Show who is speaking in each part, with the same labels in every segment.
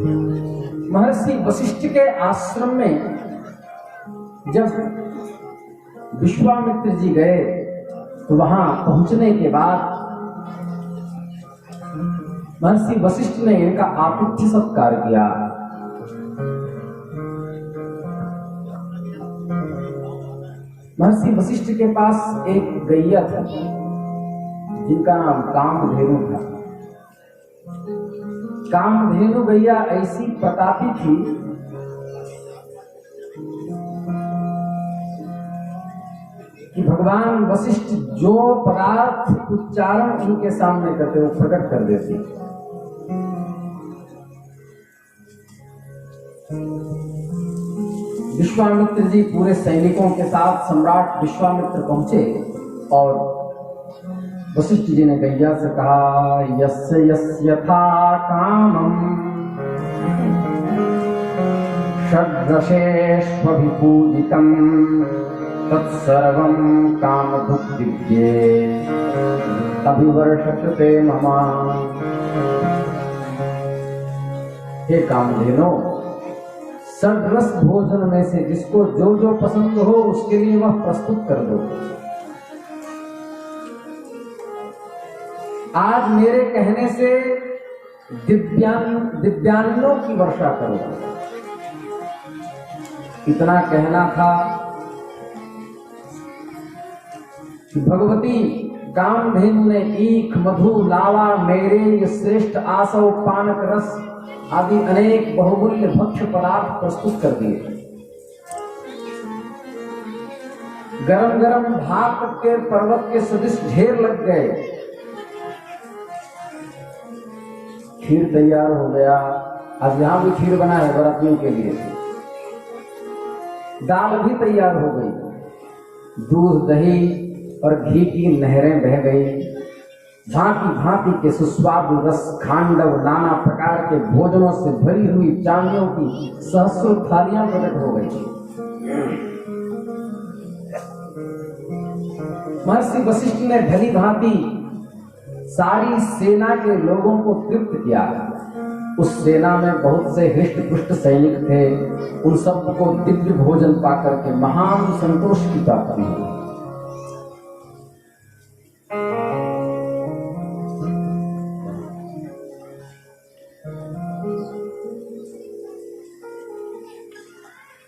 Speaker 1: महर्षि वशिष्ठ के आश्रम में जब विश्वामित्र जी गए तो वहां पहुंचने के बाद महर्षि वशिष्ठ ने इनका आतिथ्य सत्कार किया। महर्षि वशिष्ठ के पास एक गैया था जिनका नाम कामधेनु था। कामधेनु गैया ऐसी प्रतापी थी कि भगवान वशिष्ठ जो पदार्थ उच्चारण उनके सामने करते वो प्रकट कर देती। विश्वामित्र जी पूरे सैनिकों के साथ सम्राट विश्वामित्र पहुंचे और वशिष्ठ जी ने गैया से कहा, यस्य यस्य यथा कामं षड्दशेष्वभिपूजितं तत्सर्वं कामभुक्तिभ्ये अभिवर्षते मम। हे कामधेनो, षड्रस भोजन में से जिसको जो जो पसंद हो उसके लिए वह प्रस्तुत कर दो। आज मेरे कहने से दिव्यान्नों की वर्षा करो। इतना कहना था कि भगवती कामधेनु ने ईख, मधु, लावा, मेरे श्रेष्ठ आसव, पानक रस आदि अनेक बहुमूल्य भक्ष्य पदार्थ प्रस्तुत कर दिए। गरम गरम भात के पर्वत के सदृश ढेर लग गए। खीर तैयार हो गया। आज यहां भी खीर बना है व्रतियों के लिए। दाल भी तैयार हो गई। दूध, दही और घी की नहरें बह गई। भांति भांति के सुस्वादु रस, खांडव, नाना प्रकार के भोजनों से भरी हुई चांदियों की सहस्रों थालियां प्रकट हो गई। महर्षि वशिष्ठ ने भली भांति सारी सेना के लोगों को तृप्त किया। उस सेना में बहुत से हृष्ट पुष्ट सैनिक थे। उन सबको दिव्य भोजन पाकर के महान संतोष की प्राप्ति हुई।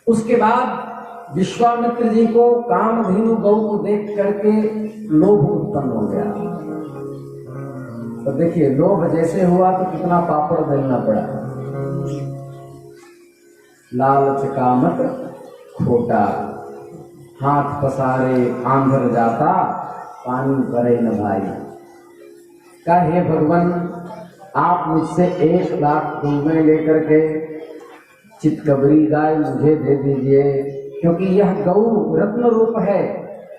Speaker 1: उसके बाद विश्वामित्र जी को कामधेनु गौ को देख करके लोभ उत्पन्न हो गया। तो देखिए, लोभ जैसे हुआ तो कितना पापड़ बेलना पड़ा। लालच का मत खोटा, हाथ पसारे आंधर जाता, पानी भरे न भाई। का हे भगवान, आप मुझसे 1 लाख रुपए लेकर के चितकबरी गाय मुझे दे दीजिए, क्योंकि यह गौ रत्न रूप है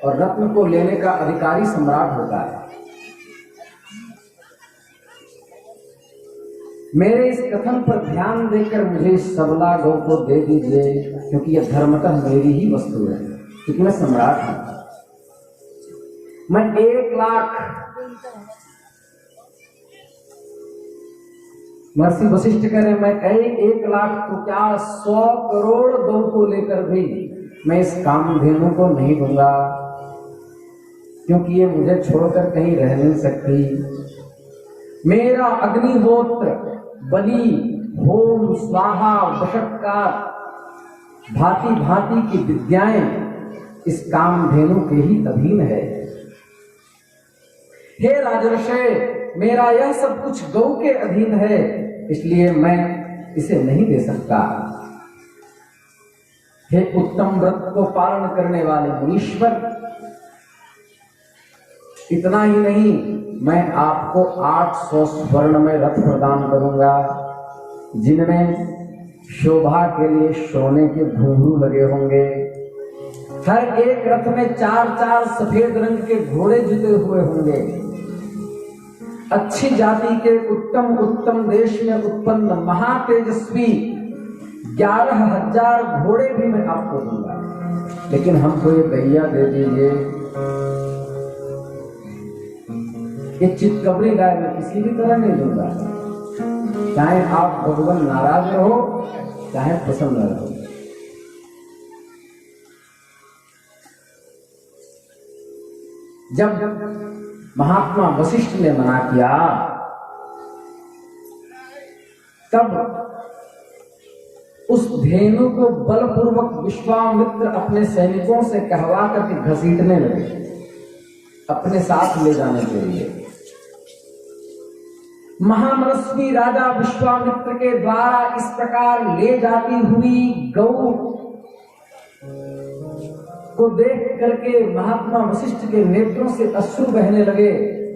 Speaker 1: और रत्न को लेने का अधिकारी सम्राट होता है। मेरे इस कथन पर ध्यान देकर मुझे इस सबला गौ को दे दीजिए, क्योंकि यह धर्मतः मेरी ही वस्तु है, क्योंकि मैं सम्राट हूं। मैं 1 लाख महर्षि वशिष्ठ कह रहे, मैं 1 लाख तो क्या 100 करोड़ गौ को लेकर भी मैं इस कामधेनु को नहीं दूंगा, क्योंकि ये मुझे छोड़कर कहीं रह नहीं सकती। मेरा अग्निहोत्र, बलि, होम, स्वाहा, वशक्कार, भांति भांति की विद्याएं इस कामधेनु के ही अधीन है। हे राजर्षे, मेरा यह सब कुछ गौ के अधीन है, इसलिए मैं इसे नहीं दे सकता। हे उत्तम व्रत को पालन करने वाले मुनीश्वर, इतना ही नहीं, मैं आपको 800 स्वर्ण में रथ प्रदान करूंगा, जिनमें शोभा के लिए सोने के घुंघरू लगे होंगे। हर एक रथ में 4-4 सफेद रंग के घोड़े जुते हुए होंगे। अच्छी जाति के उत्तम उत्तम देश में उत्पन्न महातेजस्वी 11,000 घोड़े भी मैं आपको दूंगा, लेकिन हमको ये गैया दे दीजिए। ये चितकबरी गाय मैं किसी भी तरह नहीं दूंगा। चाहे आप भगवान नाराज रहो चाहे प्रसन्न रहो। जब महात्मा वशिष्ठ ने मना किया तब उस धेनु को बलपूर्वक विश्वामित्र अपने सैनिकों से कहवा करके घसीटने लगे अपने साथ ले जाने के लिए। महामनस्वी राजा विश्वामित्र के द्वारा इस प्रकार ले जाती हुई गौ को देख करके महात्मा वशिष्ठ के नेत्रों से अश्रु बहने लगे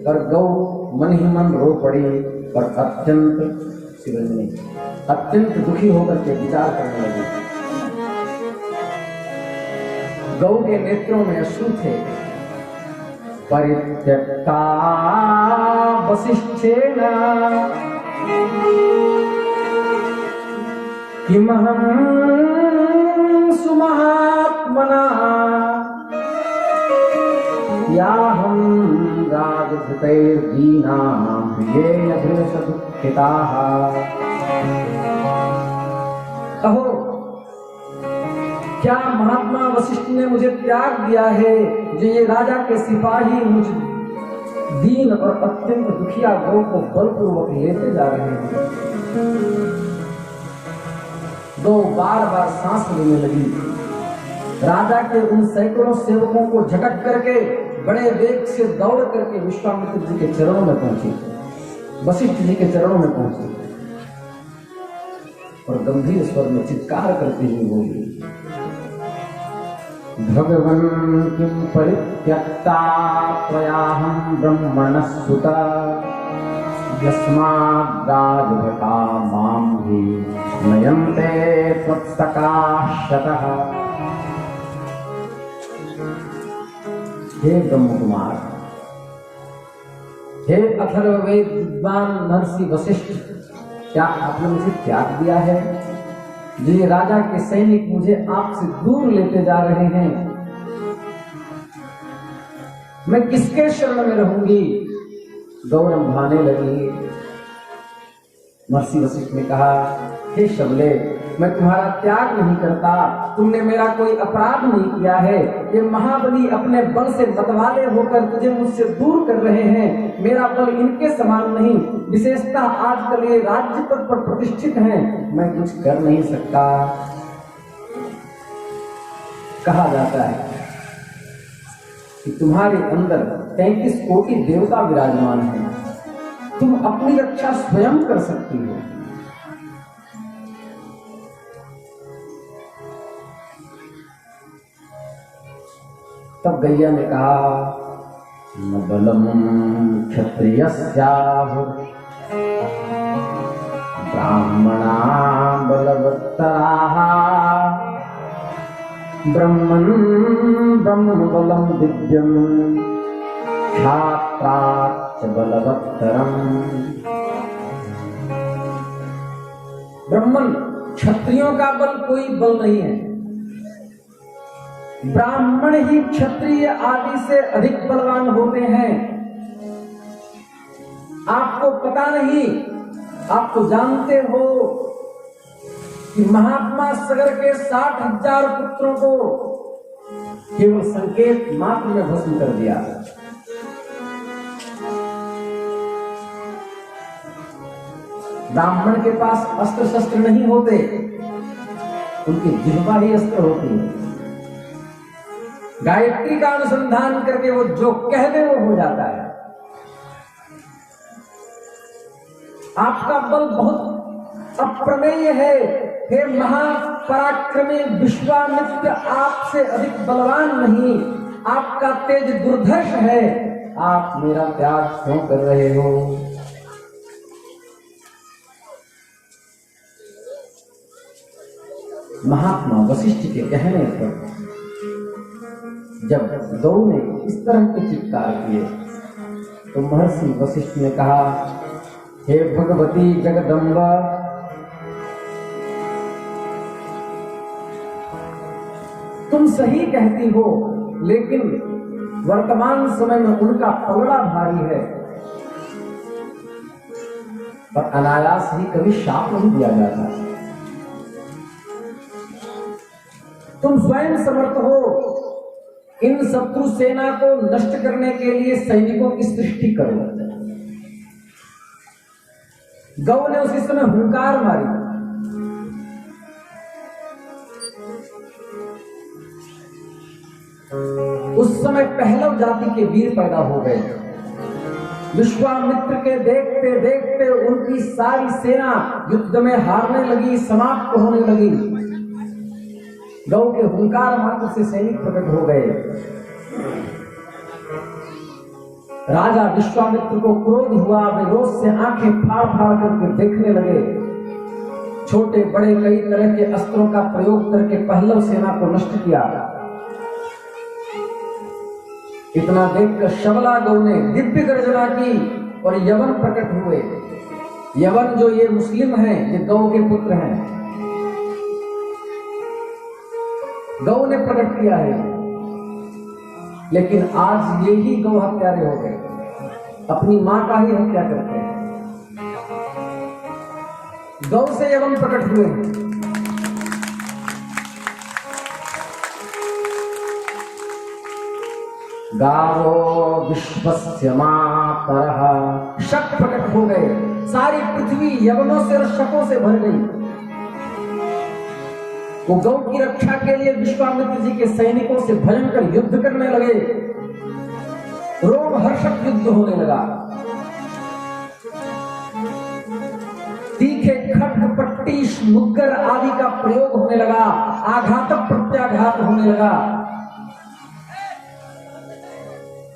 Speaker 1: और गौ मन ही मन रो पड़ी और अत्यंत दुखी होकर के विचार करने लगी। गौ के नेत्रों में अश्रु थे। परित्यक्ता वसिष्ठेन किमहं सुमहात्मना याहं राजधृतैर्दीनां प्रियेयभिलषदुःखिताः। कहो, क्या महात्मा वशिष्ठ ने मुझे त्याग दिया है जो ये राजा के सिपाही मुझ दीन और अत्यंत दुखिया गौ को बलपूर्वक लेते जा रहे हैं। गौ बार बार सांस लेने लगी। राजा के उन सैकड़ों सेवकों को झटक करके बड़े वेग से दौड़ करके विश्वामित्र जी के चरणों में पहुंची, वशिष्ठ जी के चरणों में पहुंची और गंभीर स्वर में चित्कार करते हुए बोली, भगवन् किं परित्यक्ता त्वयाहं ब्रह्मणः सुता यस्माद् राजभटा मां हि नयन्ते त्वत्सकाशतः। हे ब्रह्मकुमार, हे अथर्ववेद विद्वान महर्षि वशिष्ठ, क्या आपने मुझे त्याग दिया है? जो ये राजा के सैनिक मुझे आपसे दूर लेते जा रहे हैं, मैं किसके शरण में रहूंगी? गौरव भाने लगी। महर्षि वशिष्ठ ने कहा, हे शबले, मैं तुम्हारा त्याग नहीं करता। तुमने मेरा कोई अपराध नहीं किया है। ये महाबली अपने बल से मतवाले होकर तुझे मुझसे दूर कर रहे हैं। मेरा बल इनके समान नहीं। विशेषता आजकल ये राज्य पद पर प्रतिष्ठित हैं, मैं कुछ कर नहीं सकता। कहा जाता है कि तुम्हारे अंदर 33 कोटि देवता विराजमान हैं। तुम अपनी रक्षा स्वयं कर सकती हो। तब गैया ने कहा, न बलम क्षत्रियस्याहुः ब्राह्मणा बलवत्तराः ब्रह्मन् ब्रह्मबलं दिव्यं क्षात्राच्च बलवत्तरम्। ब्राह्मण क्षत्रियों का बल कोई बल नहीं है। ब्राह्मण ही क्षत्रिय आदि से अधिक बलवान होते हैं। आपको पता नहीं, आप तो जानते हो कि महात्मा सगर के 60,000 पुत्रों को केवल संकेत मात्र में भस्म कर दिया। ब्राह्मण के पास अस्त्र शस्त्र नहीं होते, उनकी जिह्वा ही अस्त्र होती है। गायत्री का अनुसंधान करके वो जो कह दे वो हो जाता है। आपका बल बहुत अप्रमेय है। हे महापराक्रमी विश्वामित्र, आपसे अधिक बलवान नहीं। आपका तेज दुर्धर्ष है। आप मेरा त्याग क्यों कर रहे हो? महात्मा वशिष्ठ के कहने पर जब गौ ने इस तरह के चित्कार किए तो महर्षि वशिष्ठ ने कहा, हे भगवती जगदम्बा, तुम सही कहती हो, लेकिन वर्तमान समय में उनका पलड़ा भारी है। पर अनायास ही कभी शाप नहीं दिया जाता। तुम स्वयं समर्थ हो इन शत्रु सेना को नष्ट करने के लिए सैनिकों की सृष्टि करो। गौ ने उसी समय हुंकार मारी। उस समय पहलव जाति के वीर पैदा हो गए। विश्वामित्र के देखते देखते उनकी सारी सेना युद्ध में हारने लगी, समाप्त होने लगी। गौ के हुंकार मात्र से सैनिक प्रकट हो गए। राजा विश्वामित्र को क्रोध हुआ, वे रोष से आंखें फाड़ फाड़ करके देखने लगे। छोटे बड़े कई तरह के अस्त्रों का प्रयोग करके पहलव सेना को नष्ट किया। इतना देखकर शबला गौ ने दिव्य गर्जना की और यवन प्रकट हुए। यवन जो ये मुस्लिम हैं, ये गौ के पुत्र हैं। गौ ने प्रकट किया है, लेकिन आज ये ही गौ हत्यारे हो गए, अपनी मां का ही हत्या करते हैं। गौ से यवन प्रकट हुए। गावो विश्वस्य मातरः, शक प्रकट हो गए। सारी पृथ्वी यवनों से और शकों से भर गई। वो गौ की रक्षा के लिए विश्वामित्र जी के सैनिकों से भयंकर युद्ध करने लगे। रोमहर्षक युद्ध होने लगा। तीखे खड्ग पट्टी मुग्गर आदि का प्रयोग होने लगा। आघात प्रत्याघात होने लगा।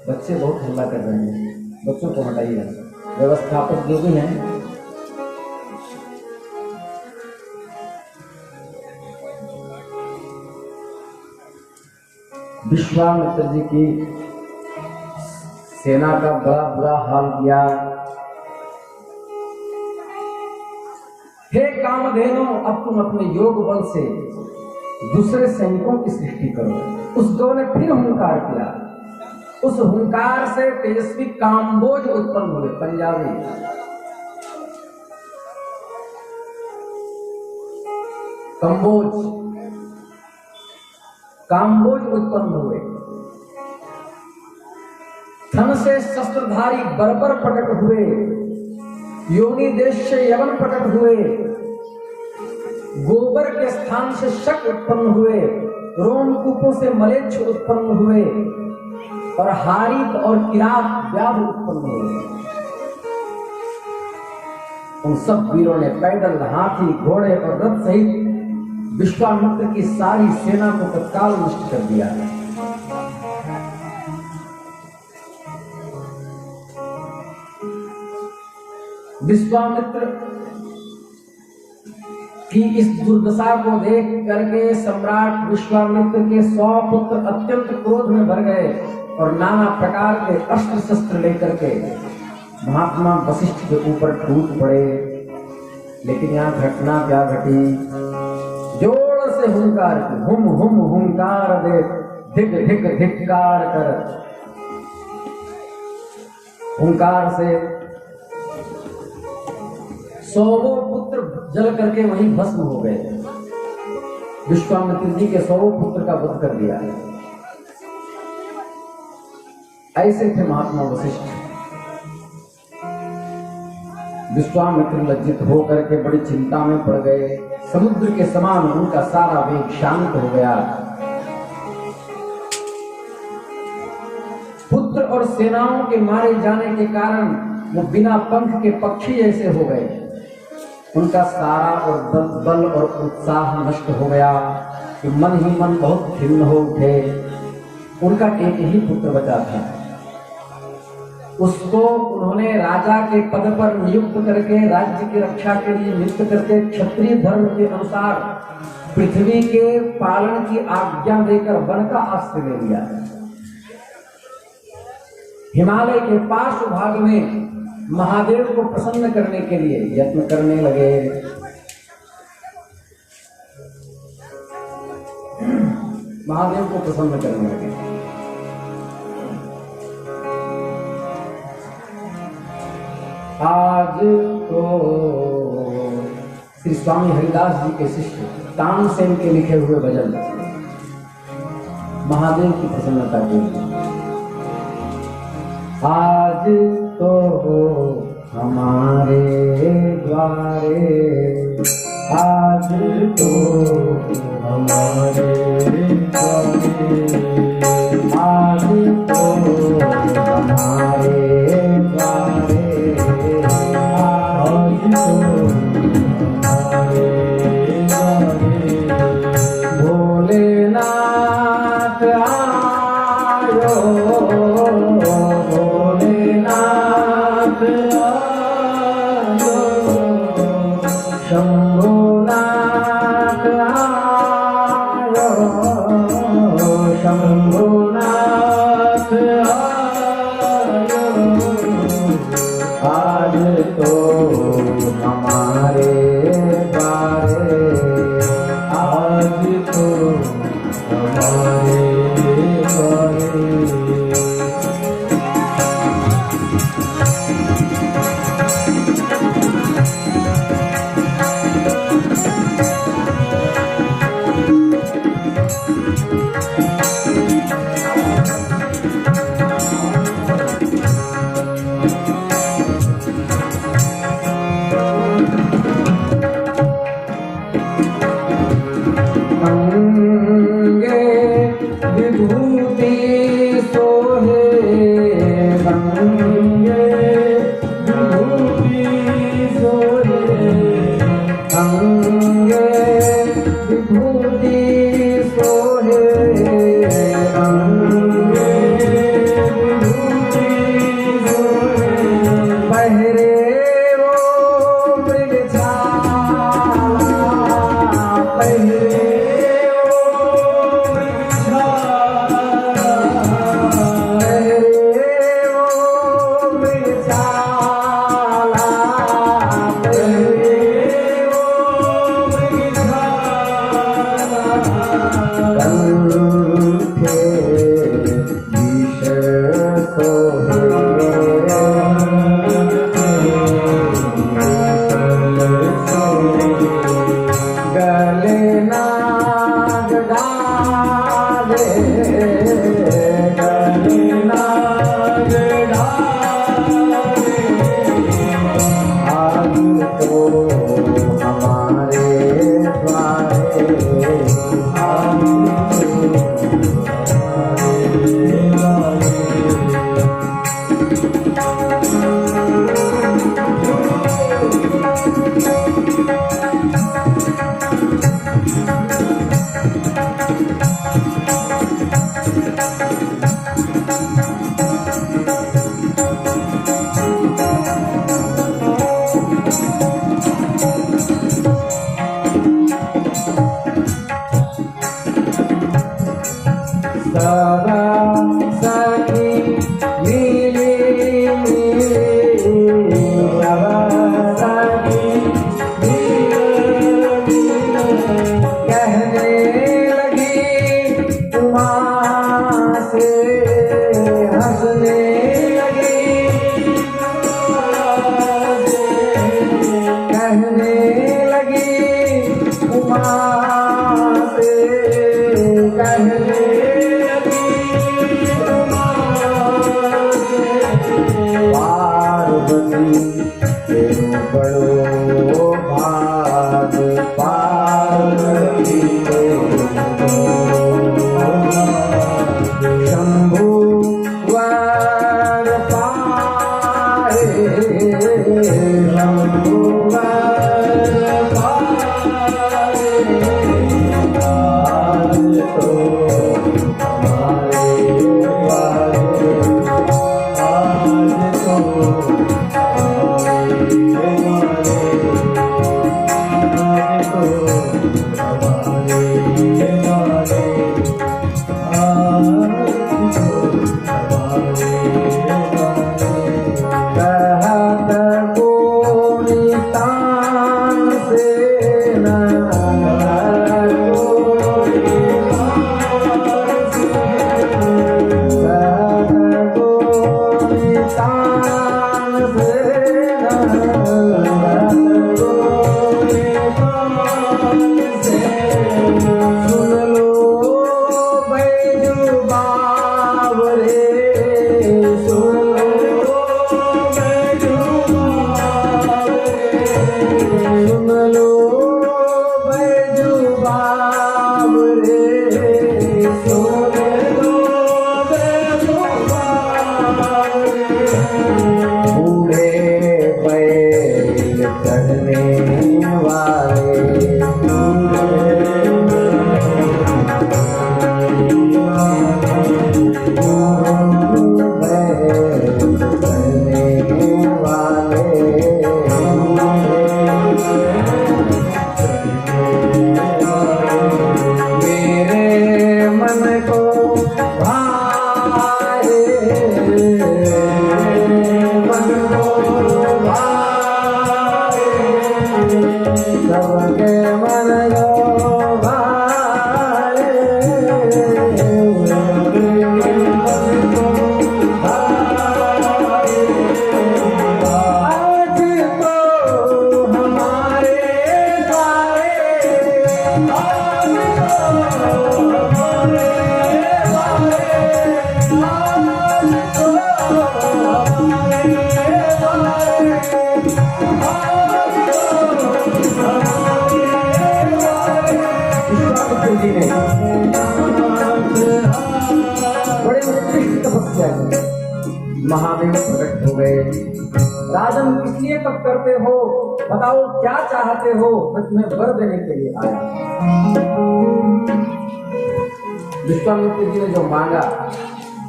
Speaker 1: बच्चे बहुत हल्ला कर रहे हैं, बच्चों को हटाइए। व्यवस्थापक जो भी हैं, विश्वामित्र जी की सेना का बड़ा बुरा हाल किया। हे कामधेनु, अब तुम अपने योग बल से दूसरे सैनिकों की सृष्टि करो। उस गौ ने फिर हुंकार किया। उस हुंकार से तेजस्वी काम्बोज उत्पन्न हुए। पंजाबी काम्बोज, काम्बोज उत्पन्न हुए। थन से शस्त्रधारी बर्बर प्रकट हुए। योनि देश से यवन प्रकट हुए। गोबर के स्थान से शक उत्पन्न हुए। रोमकूपों से मलेच्छ उत्पन्न हुए और हारित और किरात व्याध उत्पन्न हुए। उन सब वीरों ने पैदल, हाथी, घोड़े और रथ सहित विश्वामित्र की सारी सेना को तत्काल नष्ट कर दिया। विश्वामित्र की इस दुर्दशा को देख करके सम्राट विश्वामित्र के 100 पुत्र अत्यंत क्रोध में भर गए और नाना प्रकार के अस्त्र शस्त्र लेकर के महात्मा वशिष्ठ के ऊपर टूट पड़े। लेकिन यहाँ घटना क्या घटी? जोर से हुंकार की, हुम हुम हुंकार दे, धिक धिक धिक्कार कर। हुंकार से 100 पुत्र जल करके वहीं भस्म हो गए। विश्वामित्र जी के 100 पुत्र का वध कर दिया। ऐसे थे महात्मा वशिष्ठ। विश्वामित्र लज्जित होकर के बड़ी चिंता में पड़ गए। समुद्र के समान उनका सारा वेग शांत हो गया। पुत्र और सेनाओं के मारे जाने के कारण वो बिना पंख के पक्षी जैसे हो गए। उनका सारा और बल और उत्साह नष्ट हो गया कि मन ही मन बहुत खिन्न हो उठे। उनका एक ही पुत्र बचा था। उसको उन्होंने राजा के पद पर नियुक्त करके राज्य की रक्षा के लिए नियुक्त करके क्षत्रिय धर्म के अनुसार पृथ्वी के पालन की आज्ञा देकर वन का आश्रय ले लिया। हिमालय के पार्श्व भाग में महादेव को प्रसन्न करने के लिए यत्न करने लगे। महादेव को प्रसन्न करने लगे। आज तो श्री स्वामी हरिदास जी के शिष्य तानसेन के लिखे हुए भजन महादेव की प्रसन्नता के लिए। आज तो हमारे द्वारे, आज तो हमारे द्वारे, आज तो हमारे द्वारे, आज तो हमारे द्वारे, भोलेनाथ आयो, भोलेनाथ आयो, शंभुनाथ आयो, शंभुनाथ आयो, आज तो हमारे द्वारे, आज तो हमारे द्वारे। विभूति सोहे गंगे, विभूति सोहे गंगे, विभूति सोहे गंगे, विभूति सोहे, बहरे वो मृगशाला, बहरे सबके मन जो भाए आज तो हमारे द्वारे आज तो जी ने बड़े उत्कृष्ट तपस्या की, महादेव प्रकट हो गए। राजन इसलिए तप करते हो, बताओ क्या चाहते हो, मैं तुम्हें वर देने के लिए आया। विश्वामित्र जी ने जो मांगा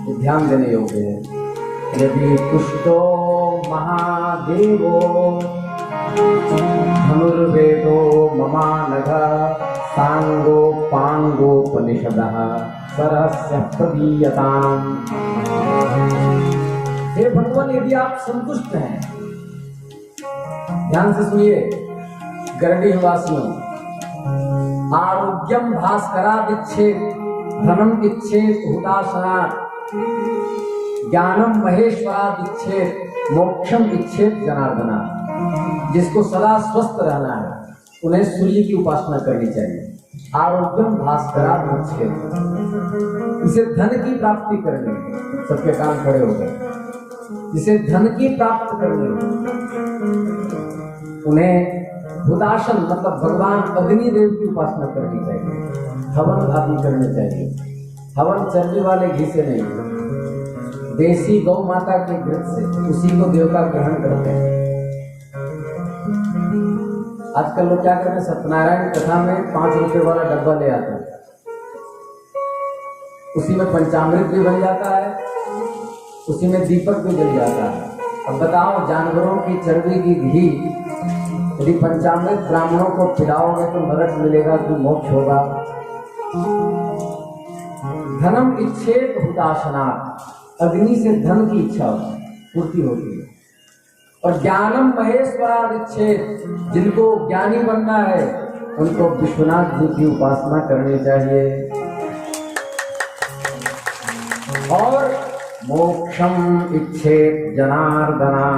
Speaker 1: वो ध्यान देने योग्य है। यदि तुष्टो महादेवो धनुर्वेदो ममानघ सांगो पांगोपनिषदः सरस्य प्रदीयताम्। हे भगवान, यदि आप संतुष्ट हैं, ध्यान से सुनिए गरडीह वासियों, आरोग्यम भास्करादिच्छेद धनम इच्छेद हुताशनात् ज्ञानम महेश्वरादिच्छेद मोक्षम इच्छेद जनार्दना। जिसको सदा स्वस्थ रहना है उन्हें सूर्य की उपासना करनी चाहिए। आरोग्यम भास्करादिच्छेद, इसे धन की प्राप्ति करनी है। सबके कान खड़े हो गए। जिसे धन की प्राप्त करनी है उन्हें हुताशन मतलब भगवान अग्निदेव की उपासना करनी चाहिए। हवन आदि करने चाहिए। हवन चर्बी वाले घी से नहीं, देसी गौ माता के घृत से, उसी को देवता ग्रहण करते हैं। आजकल लोग क्या करते हैं, सत्यनारायण कथा में 5 रुपए वाला डब्बा ले आते हैं, उसी में पंचामृत भी बन जाता है, उसी में दीपक भी जल जाता है। अब बताओ, जानवरों की चर्बी की घी यदि पंचामृत ब्राह्मणों को पिलाओगे तो नरक मिलेगा कि मोक्ष होगा। धनम इच्छेद हुताशनात्, अग्नि से धन की इच्छा पूर्ति होती है। और ज्ञानम महेश्वरादिच्छेद, जिनको ज्ञानी बनना है उनको विश्वनाथ जी की उपासना करनी चाहिए। और मोक्षम इच्छेद जनार्दना,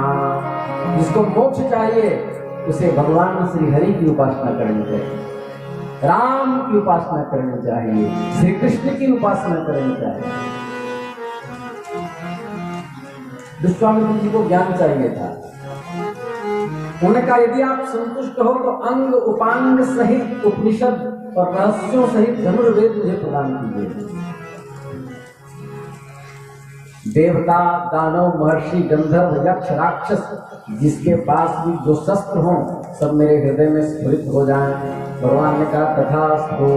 Speaker 1: जिसको मोक्ष चाहिए उसे भगवान श्री हरि की उपासना करनी चाहिए, राम की उपासना करनी चाहिए, श्री कृष्ण की उपासना करनी चाहिए। विश्वामित्र जी को ज्ञान चाहिए था। उन्होंने कहा यदि आप संतुष्ट हो तो अंग उपांग सहित उपनिषद और रहस्यों सहित धनुर्वेद मुझे प्रदान कीजिए। देवता, दानव, महर्षि, गंधर्व, यक्ष, राक्षस, जिसके पास भी जो शस्त्र हों सब मेरे हृदय में स्फुरित हो जाएं। भगवान ने कहा तथास्तु।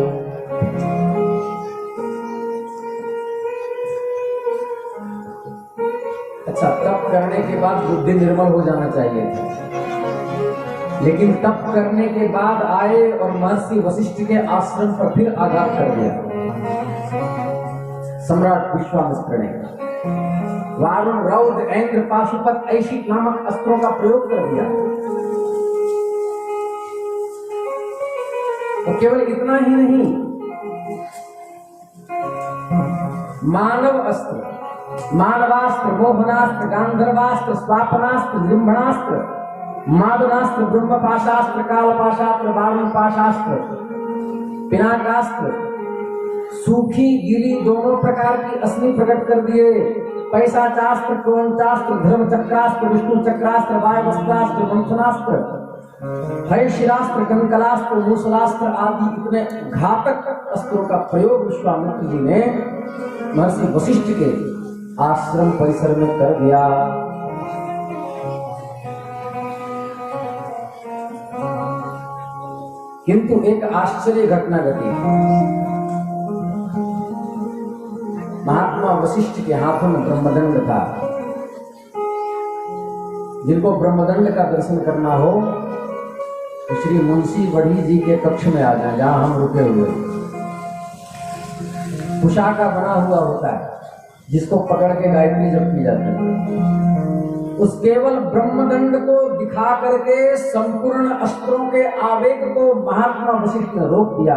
Speaker 1: अच्छा, तप करने के बाद बुद्धि निर्मल हो जाना चाहिए था, लेकिन तप करने के बाद आए और महर्षि वशिष्ठ के आश्रम पर फिर आघात कर दिया सम्राट विश्वामित्र ने। वारुण, रौद्र, ऐन्द्र, पाशुपत, ऐशिक नामक अस्त्रों का प्रयोग कर दिया। और केवल इतना ही नहीं, मानव अस्त्र, मानवास्त्र, मोहनास्त्र, गांधर्वास्त्र, स्वापनास्त्र, जृंभणास्त्र, मादनास्त्र, ब्रह्मपाशास्त्र, कालपाशास्त्र, वारुण पाशास्त्र, पिनाकास्त्र, सूखी गीली दोनों प्रकार की असली प्रकट कर दिए। पैशाचास्त्र, क्रोंचास्त्र, धर्म चक्रास्त्र, विष्णु चक्रास्त्र, वायवस्त्रास्त्र, मंथनास्त्र, हयशिरास्त्र, कंकलास्त्र, मूसलास्त्र आदि इतने घातक अस्त्रों का प्रयोग विश्वामित्र जी ने महर्षि वशिष्ठ के आश्रम परिसर में कर दिया। किंतु एक आश्चर्य घटना घटी। महात्मा वशिष्ठ के हाथों में ब्रह्मदंड था। जिनको ब्रह्मदंड का दर्शन करना हो तो श्री मुंशी बढ़ी जी के कक्ष में आ जाए, जहां हम रुके हुए। कुशा का बना हुआ होता है जिसको पकड़ के गायत्री जप की जाती है। उस केवल ब्रह्मदंड को दिखा करके संपूर्ण अस्त्रों के आवेग को महात्मा वशिष्ठ ने रोक दिया,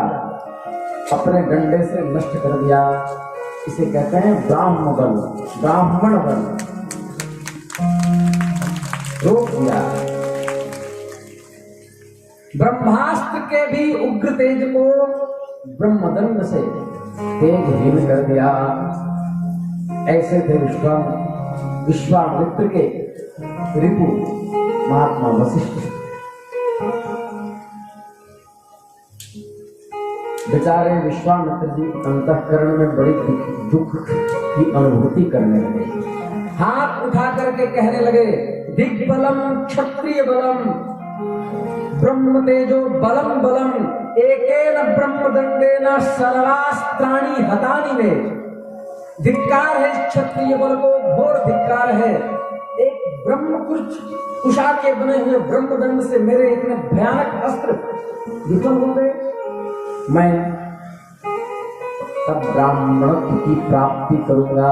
Speaker 1: अपने डंडे से नष्ट कर दिया। इसे कहते हैं ब्राह्मण बल, ब्राह्मण बल रोक दिया। ब्रह्मास्त्र के भी उग्र तेज को ब्रह्मदंड से तेजहीन कर दिया। ऐसे थे विश्वामित्र के रिपु महात्मा वशिष्ठ। बेचारे विश्वामित्र जी अंतःकरण में बड़ी दुख की अनुभूति करने लगे। हाथ उठा करके कहने लगे, दिग्बलम क्षत्रिय बलम ब्रह्म तेजो बलम बलम एकेन ब्रह्मदंडेन सर्वास्त्राणि हतानि मे। धिक्कार है क्षत्रिय बल को, घोर धिक्कार है। एक ब्रह्म कुशा के बने हुए ब्रह्मदंड से मेरे इतने भयानक अस्त्र विफल हो गए। मैं तब ब्राह्मणत्व की प्राप्ति करूंगा।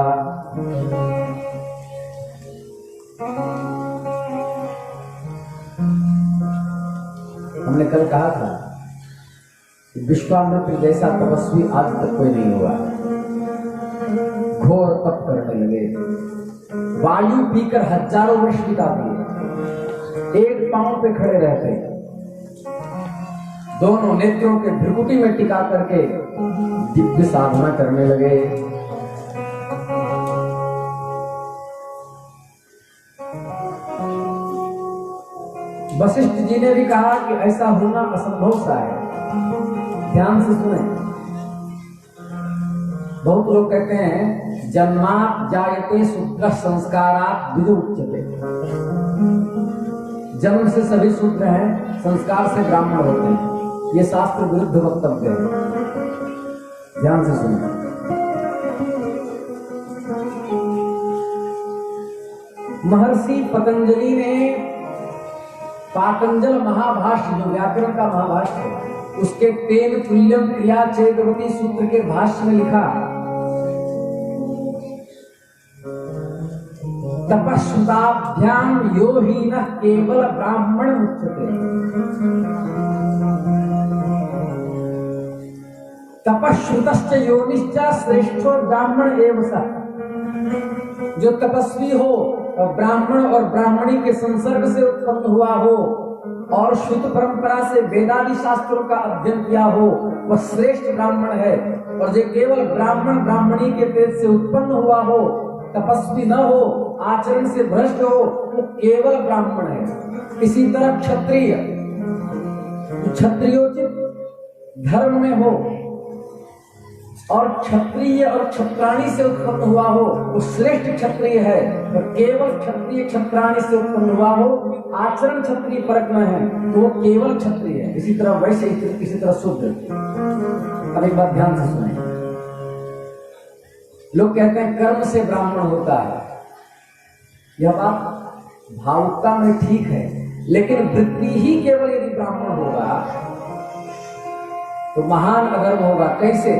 Speaker 1: हमने कल कहा था कि विश्वामित्र जैसा तपस्वी आज तक कोई नहीं हुआ। घोर तप करने लगे, वायु पीकर हजारों वर्ष बिता दिए, एक पांव पे खड़े रहते, दोनों नेत्रों के भ्रुकुटी में टिका करके दिव्य साधना करने लगे। वशिष्ठ जी ने भी कहा कि ऐसा होना असंभव सा है। ध्यान से सुने। बहुत लोग कहते हैं जन्मात् जायते शूद्र संस्कारात् विदु उच्यते। जन्म से सभी शूद्र हैं, संस्कार से ब्राह्मण होते हैं। ये शास्त्र विरुद्ध वक्तव्य है। ध्यान से सुनिए। महर्षि पतंजलि ने पातंजल महाभाष्य, जो व्याकरण का महाभाष्य है, उसके तेन तुल्यम क्रिया चेदवती सूत्र के भाष्य में लिखा, तपस्विताभ्याम यो ही न केवल ब्राह्मण मुच्यते। तपस्वितश्च योनिश्च श्रेष्ठो ब्राह्मण एव सः। जो तपस्वी हो और ब्राह्मण और ब्राह्मणी के संसर्ग से उत्पन्न हुआ हो और शुद्ध परंपरा से वेदादि शास्त्रों का अध्ययन किया हो, वह श्रेष्ठ ब्राह्मण है। और जो केवल ब्राह्मण ब्राह्मणी के पेट से उत्पन्न हुआ हो, तपस्वी न हो, आचरण से भ्रष्ट हो, वो केवल ब्राह्मण है। इसी तरह क्षत्रिय क्षत्रियोचित धर्म में हो और क्षत्रिय और क्षत्राणी से उत्पन्न हुआ हो, वो श्रेष्ठ क्षत्रिय है। और केवल क्षत्रिय क्षत्राणी से उत्पन्न हुआ हो, आचरण क्षत्रिय परक में है, तो वो केवल क्षत्रिय है। इसी तरह वैसे इसी तरह शूद्र। अब एक बात ध्यान से सुनें। लोग कहते हैं कर्म से ब्राह्मण होता है। यह बात भावुकता में ठीक है, लेकिन वृत्ति ही केवल यदि ब्राह्मण होगा तो महान अधर्म होगा। कैसे?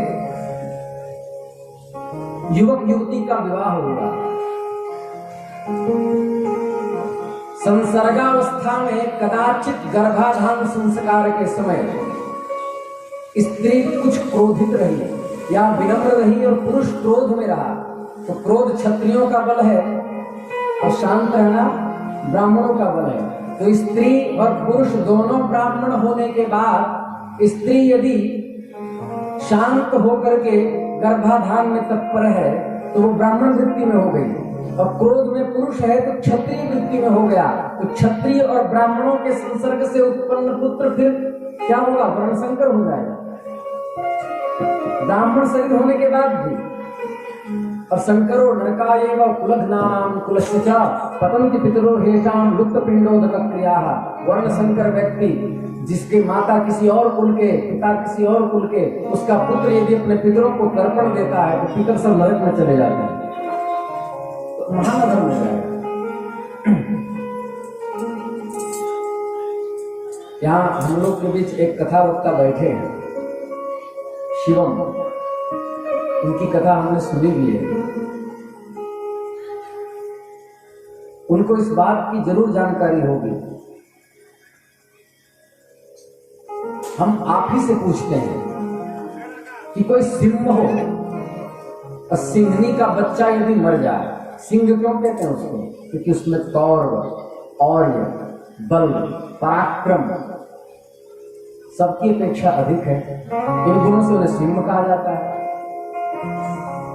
Speaker 1: युवक युवती का विवाह होगा, संसर्गावस्था में कदाचित गर्भाधान संस्कार के समय स्त्री कुछ क्रोधित रही या विनम्र रही और पुरुष क्रोध में रहा, तो क्रोध क्षत्रियों का बल है और शांत रहना ब्राह्मणों का बल है। तो स्त्री और पुरुष दोनों ब्राह्मण होने के बाद स्त्री यदि शांत होकर के गर्भाधान में तत्पर है तो वो ब्राह्मण वृत्ति में हो गई, और क्रोध में पुरुष है तो क्षत्रिय वृत्ति में हो गया। तो क्षत्रिय और ब्राह्मणों के संसर्ग से उत्पन्न पुत्र फिर क्या होगा? वर्णशंकर हो जाएगा ब्राह्मण शरीर होने के बाद भी। और शंकरो नरका एवं कुलघ्नाम कुलश्च पतन्ति पितरो हेषाम लुप्त पिंडोदक क्रियाः। वर्णशंकर व्यक्ति जिसके माता किसी और कुल के, पिता किसी और कुल के, उसका पुत्र यदि अपने पितरों को तर्पण देता है तो पितर सब नरक में चले जाते हैं, तो महान अधर्म हो जाएगा। यहाँ हम लोग के बीच एक कथा वक्ता बैठे हैं, शिवम। उनकी कथा हमने सुनी भी है। उनको इस बात की जरूर जानकारी होगी। हम आप ही से पूछते हैं कि कोई सिंह हो और सिंहनी का बच्चा यदि मर जाए, सिंह क्यों कहते हैं उसको? क्योंकि उसमें तौर, और्य, बल, पराक्रम सबकी अपेक्षा अधिक है। इन गुणों से उन्हें सिंह कहा जाता है।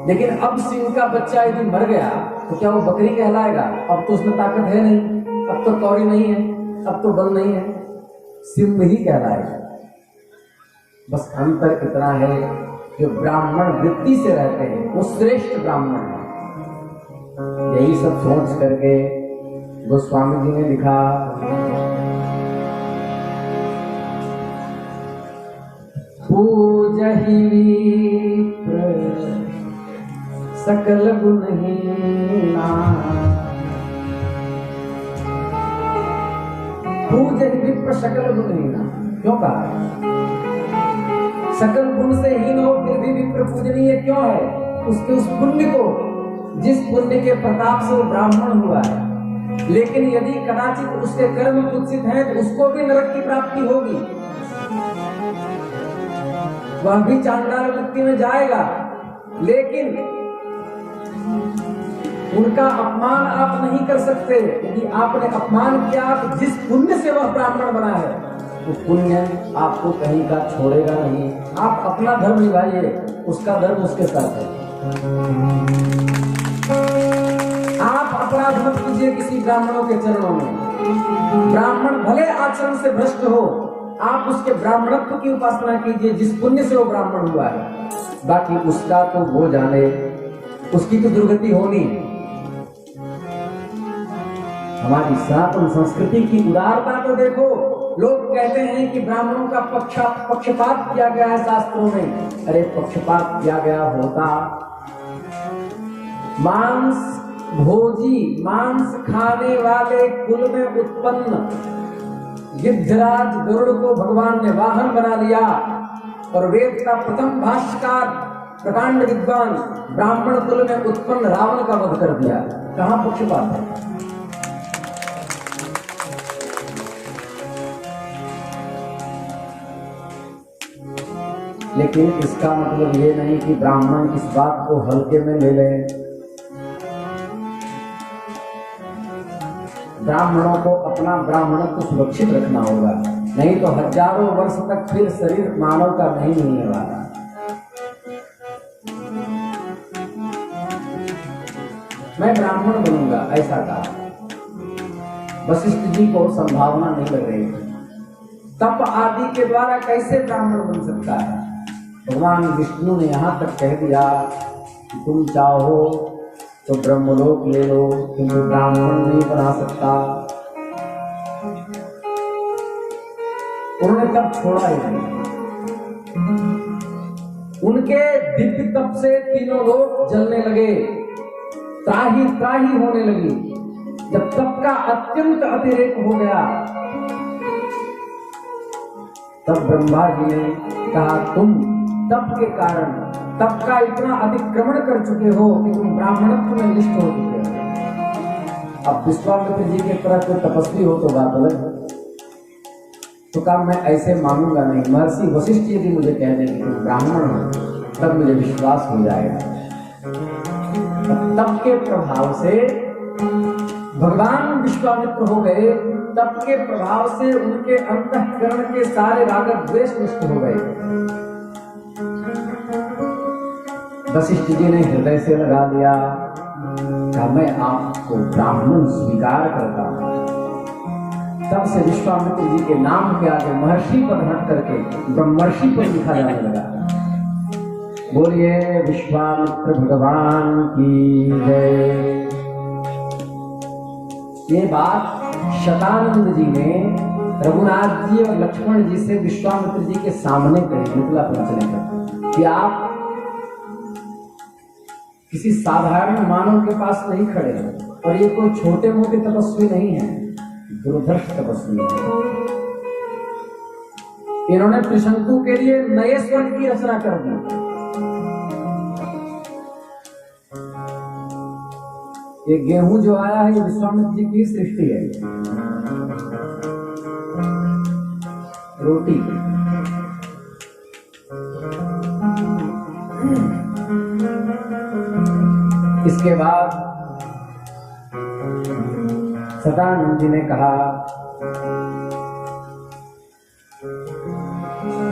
Speaker 1: लेकिन अब सिंह का बच्चा यदि मर गया तो क्या वो बकरी कहलाएगा? अब तो उसमें ताकत है नहीं, अब तो तौरी नहीं है, अब तो बल नहीं है, सिंह ही कहलाएगा। बस अंतर इतना है जो ब्राह्मण वृत्ति से रहते हैं वो श्रेष्ठ ब्राह्मण है। यही सब सोच करके गोस्वामी जी ने लिखा, पूजहि विप्र सकल गुणहीना, पूजहि विप्र सकल गुणहीना। क्यों कहा? सकल गुण से हीन हो फिर भी विप्र पूजनीय क्यों है? उसके उस पुण्य को, जिस पुण्य के प्रताप से वो ब्राह्मण हुआ है। लेकिन यदि कदाचित उसके कर्म कुत्सित हैं तो उसको भी नरक की प्राप्ति होगी, वह भी चांडाल वृत्ति में जाएगा। लेकिन उनका अपमान आप नहीं कर सकते। यदि आपने अपमान किया तो जिस पुण्य से वह ब्राह्मण बना है वो पुण्य आपको कहीं का छोड़ेगा नहीं। आप अपना धर्म निभाइए, उसका धर्म उसके साथ है। आप अपराध मत कीजिए किसी ब्राह्मणों के चरणों में। ब्राह्मण भले आचरण से भ्रष्ट हो, आप उसके ब्राह्मणत्व की उपासना कीजिए जिस पुण्य से वो ब्राह्मण हुआ है। बाकी उसका तो वो जाने, उसकी तो दुर्गति होनी। हमारी सनातन संस्कृति की उदारता तो देखो। लोग कहते हैं कि ब्राह्मणों का पक्षपात किया गया है शास्त्रों में। अरे पक्षपात किया गया होता, मांस भोजी, मांस खाने वाले कुल में उत्पन्न गिद्धराज गरुड़ को भगवान ने वाहन बना लिया और वेद का प्रथम भाष्यकार प्रकांड विद्वान ब्राह्मण कुल में उत्पन्न रावण का वध कर दिया। कहां पक्षपात है? लेकिन इसका मतलब ये नहीं कि ब्राह्मण इस बात को हल्के में ले लें। ब्राह्मणों को अपना ब्राह्मणत्व सुरक्षित रखना होगा, नहीं तो हजारों वर्ष तक फिर शरीर मानव का नहीं मिलने वाला। मैं ब्राह्मण बनूंगा ऐसा कहा। वशिष्ठ जी को संभावना नहीं लग रही थी। तप आदि के द्वारा कैसे ब्राह्मण बन सकता है? भगवान विष्णु ने यहां तक कह दिया कि तुम चाहो तो ब्रह्मलोक ले लो, किंतु ब्राह्मण नहीं बना सकता। उन्होंने तब छोड़ा ही नहीं। उनके दिव्य तप से तीनों लोग जलने लगे, त्राही त्राही होने लगी। जब तप का अत्यंत अतिरेक हो गया तब ब्रह्मा जी ने कहा, तुम तप के कारण तप का इतना अतिक्रमण कर चुके हो कि तुम ब्राह्मणत्व में निष्ठ हो चुके हो। अब विश्वामित्र जी के तरह कोई तपस्वी हो तो बात अलग है। तो कहा मैं ऐसे मानूंगा नहीं। महर्षि वशिष्ठ यदि मुझे कह देंगे कि ब्राह्मण हो तब मुझे विश्वास हो जाएगा। तप के प्रभाव से भगवान विश्वामित्र हो गए। तप के प्रभाव से उनके अंतःकरण के सारे राग द्वेष नष्ट हो गए। वशिष्ठ जी ने हृदय से लगा दिया, कहा मैं आपको ब्राह्मण स्वीकार करता हूं। तब से विश्वामित्र जी के नाम के आगे महर्षि पद हट करके ब्रह्मर्षि पद लिखा जाने लगा। बोलिए विश्वामित्र भगवान की जय। ये बात शतानंद जी ने रघुनाथ जी और लक्ष्मण जी से विश्वामित्र जी के सामने कही मिथिला पहुंचने पर कि आप किसी साधारण मानव के पास नहीं खड़े हैं और ये कोई छोटे मोटे तपस्वी नहीं है, दुर्धर्ष तपस्वी है। इन्होंने त्रिशंकु के लिए नए स्वर्ग की रचना कर दी। ये गेहूं जो आया है ये विश्वामित्र जी की सृष्टि है। रोटी इसके बाद सदानंद जी ने कहा,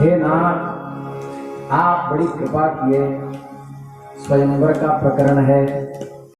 Speaker 1: हे नाथ, आप बड़ी कृपा किए, स्वयंवर का प्रकरण है,